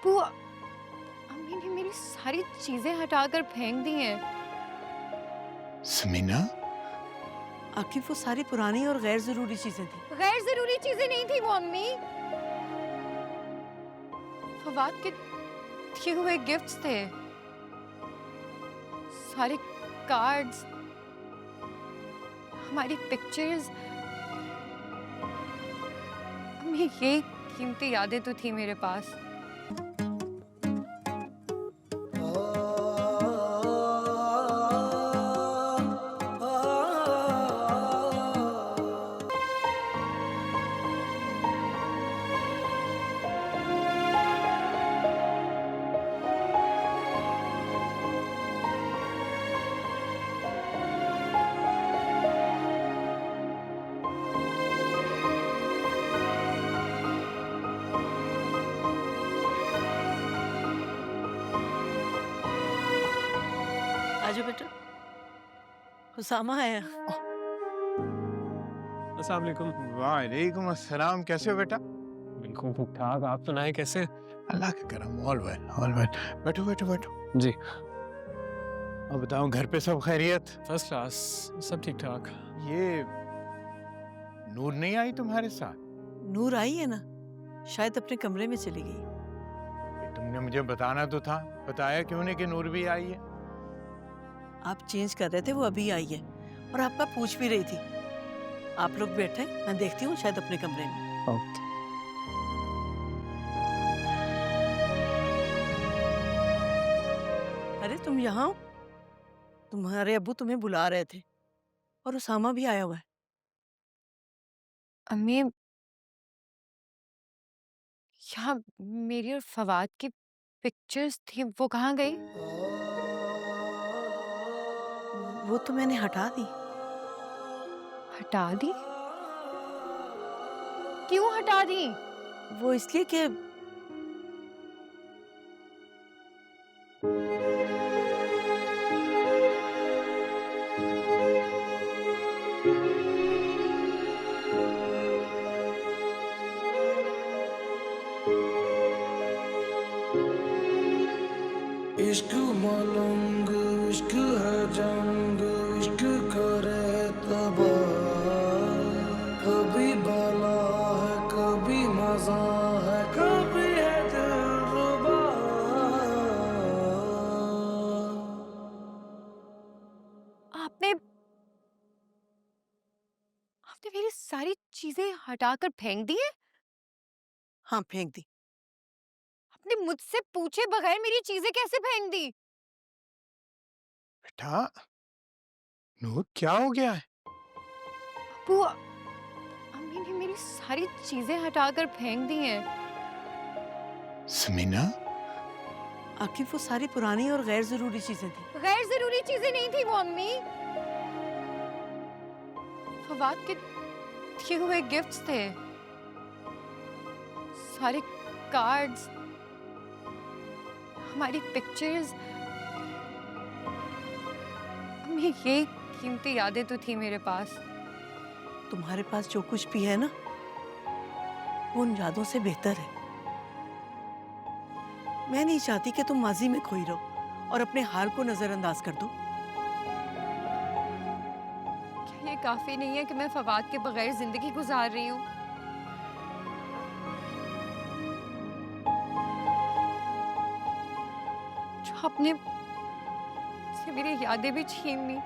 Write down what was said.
वो अम्मी ने मेरी सारी चीजें हटाकर फेंक दी हैं। समीना, आखिर वो सारी पुरानी और गैर जरूरी चीजें थी। गैर जरूरी चीजें नहीं थी वो अम्मी, फवाद के दिए हुए गिफ्ट्स थे, सारे कार्ड्स, हमारी पिक्चर्स। अम्मी ये कीमती यादें तो थी मेरे पास। आजो बेटा, हुसामा आया। अस्सलाम वालेकुम। वालेकुम अस्सलाम। कैसे हो बेटा? बिल्कुल ठीक ठाक, आप सुनाएं कैसे? अल्लाह का करम। All well, all well. बैठो बैठो बैठो। जी, अब बताओ, घर पे सब खैरियत? फर्स्ट क्लास, सब ठीक ठाक। ये नूर नहीं आई तुम्हारे साथ? नूर आई है ना, शायद अपने कमरे में चली गई। ये तुमने मुझे बताना तो था, बताया क्यों नहीं कि नूर भी आई है? आप चेंज कर रहे थे, वो अभी आई है और आपका पूछ भी रही थी। आप लोग बैठे, मैं देखती हूँ, शायद अपने कमरे में। ओके। अरे तुम यहाँ हो? तुम्हारे अब्बू तुम्हें बुला रहे थे और उसामा भी आया हुआ है। अम्मी, यहाँ मेरी और फवाद की पिक्चर्स थी, वो कहाँ गई? वो तो मैंने हटा दी। हटा दी? क्यों हटा दी? वो इसलिए कि इश्क मलंग इश्क है जंग इश्क करे तबाह कभी बला है कभी मजा है कभी है दिलरुबा। आपने आपने मेरी सारी चीजें हटाकर फेंक दी है? हाँ, फेंक दी। आपने मुझसे पूछे बगैर मेरी चीजें कैसे फेंक दी? बेटा, नूर क्या हो गया है? वो अम्मी ने मेरी सारी चीजें हटाकर फेंक दी हैं। समीना, आखिर वो सारी पुरानी और गैर जरूरी चीजें थी। गैर जरूरी चीजें नहीं थी वो अम्मी, फवाद के दिए हुए गिफ्ट्स थे, सारे कार्ड्स, हमारी पिक्चर्स। अम्मी ये कीमती यादें तो थी मेरे पास। तुम्हारे पास जो कुछ भी है ना, वो उन यादों से बेहतर है। मैं नहीं चाहती कि तुम माजी में खोई रहो और अपने हाल को नजरअंदाज कर दो। क्या ये काफी नहीं है कि मैं फवाद के बगैर जिंदगी गुजार रही हूँ? जो आपने से मेरी यादें भी छीन ली।